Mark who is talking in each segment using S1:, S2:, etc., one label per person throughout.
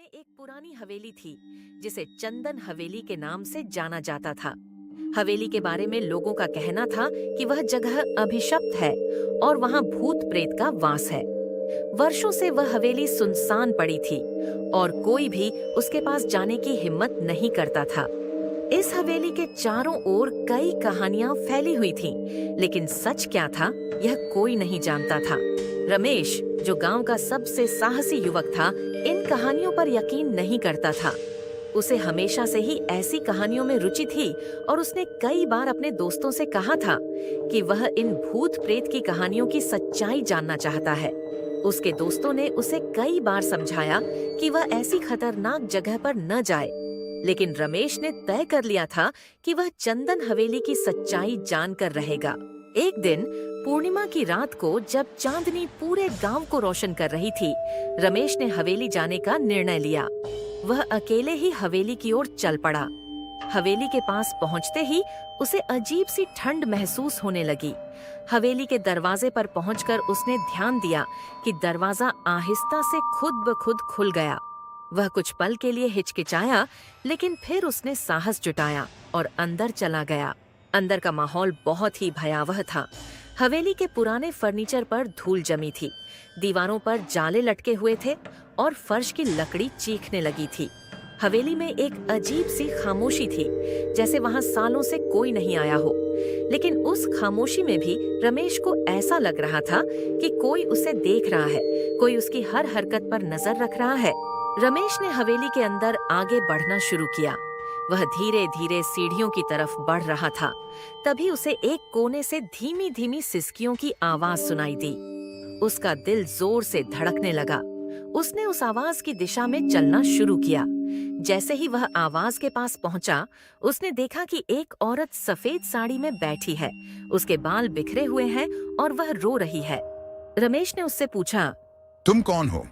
S1: में एक पुरानी हवेली थी जिसे चंदन हवेली के नाम से जाना जाता था। हवेली के बारे में लोगों का कहना था कि वह जगह अभिशप्त है और वहां भूत प्रेत का वास है। वर्षों से वह हवेली सुनसान पड़ी थी और कोई भी उसके पास जाने की हिम्मत नहीं करता था। इस हवेली के चारों ओर कई कहानियां फैली हुई थीं, लेकिन सच क्या था यह कोई नहीं जानता था। रमेश, जो गांव का सबसे साहसी युवक था, इन कहानियों पर यकीन नहीं करता था। उसे हमेशा से ही ऐसी कहानियों में रुचि थी और उसने कई बार अपने दोस्तों से कहा था कि वह इन भूत प्रेत की कहानियों की सच्चाई जानना चाहता है। उसके दोस्तों ने उसे कई बार समझाया कि वह ऐसी खतरनाक जगह पर न जाए, लेकिन रमेश ने तय कर लिया था कि वह चंदन हवेली की सच्चाई जानकर रहेगा। एक दिन पूर्णिमा की रात को जब चांदनी पूरे गांव को रोशन कर रही थी, रमेश ने हवेली जाने का निर्णय लिया। वह अकेले ही हवेली की ओर चल पड़ा। हवेली के पास पहुंचते ही उसे अजीब सी ठंड महसूस होने लगी। हवेली के दरवाजे पर पहुंचकर उसने ध्यान दिया कि दरवाजा आहिस्ता से खुद ब खुद खुल गया। वह कुछ पल के लिए हिचकिचाया, लेकिन फिर उसने साहस जुटाया और अंदर चला गया। अंदर का माहौल बहुत ही भयावह था। हवेली के पुराने फर्नीचर पर धूल जमी थी, दीवारों पर जाले लटके हुए थे और फर्श की लकड़ी चीखने लगी थी। हवेली में एक अजीब सी खामोशी थी, जैसे वहां सालों से कोई नहीं आया हो। लेकिन उस खामोशी में भी रमेश को ऐसा लग रहा था कि कोई उसे देख रहा है, कोई उसकी हर हरकत पर नजर रख रहा है। रमेश ने हवेली के अंदर आगे बढ़ना शुरू किया। वह धीरे धीरे सीढ़ियों की तरफ बढ़ रहा था। तभी उसे एक कोने से धीमी धीमी सिसकियों की आवाज सुनाई दी। उसका दिल जोर से धड़कने लगा। उसने उस आवाज की दिशा में चलना शुरू किया। जैसे ही वह आवाज के पास पहुंचा, उसने देखा कि एक औरत सफेद साड़ी में बैठी है। उसके बाल बिखरे हुए हैं और वह रो रही है। रमेश ने उससे पूछा,
S2: तुम कौन हो?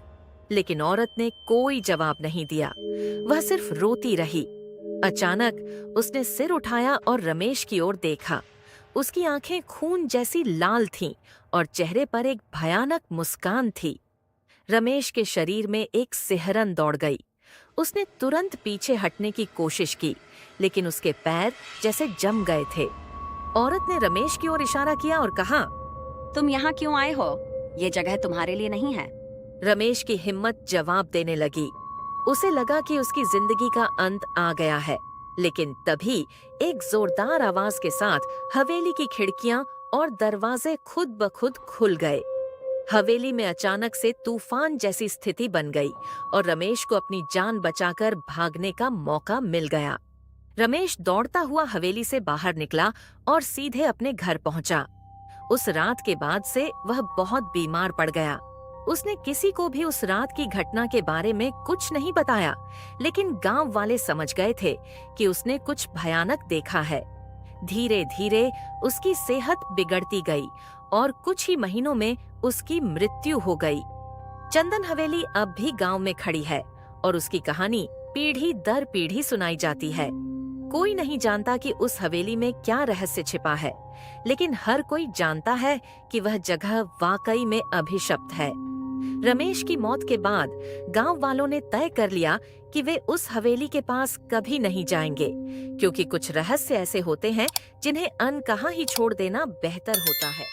S1: लेकिन औरत ने कोई जवाब नहीं दिया। वह सिर्फ रोती रही। अचानक उसने सिर उठाया और रमेश की ओर देखा। उसकी आंखें खून जैसी लाल थीं और चेहरे पर एक भयानक मुस्कान थी। रमेश के शरीर में एक सिहरन दौड़ गई। उसने तुरंत पीछे हटने की कोशिश की, लेकिन उसके पैर जैसे जम गए थे। औरत ने रमेश की ओर इशारा किया और कहा,
S3: तुम यहाँ क्यों आए हो? ये जगह तुम्हारे लिए नहीं है।
S1: रमेश की हिम्मत जवाब देने लगी। उसे लगा कि उसकी जिंदगी का अंत आ गया है, लेकिन तभी एक जोरदार आवाज के साथ हवेली की खिड़कियां और दरवाजे खुद ब खुद खुल गए। हवेली में अचानक से तूफान जैसी स्थिति बन गई और रमेश को अपनी जान बचाकर भागने का मौका मिल गया। रमेश दौड़ता हुआ हवेली से बाहर निकला और सीधे अपने घर पहुंचा। उस रात के बाद से वह बहुत बीमार पड़ गया। उसने किसी को भी उस रात की घटना के बारे में कुछ नहीं बताया, लेकिन गांव वाले समझ गए थे कि उसने कुछ भयानक देखा है। धीरे धीरे उसकी सेहत बिगड़ती गई और कुछ ही महीनों में उसकी मृत्यु हो गई। चंदन हवेली अब भी गांव में खड़ी है और उसकी कहानी पीढ़ी दर पीढ़ी सुनाई जाती है। कोई नहीं जानता कि उस हवेली में क्या रहस्य छिपा है, लेकिन हर कोई जानता है कि वह जगह वाकई में अभिशप्त है। रमेश की मौत के बाद गांव वालों ने तय कर लिया कि वे उस हवेली के पास कभी नहीं जाएंगे, क्योंकि कुछ रहस्य ऐसे होते हैं जिन्हें अनकहा ही छोड़ देना बेहतर होता है।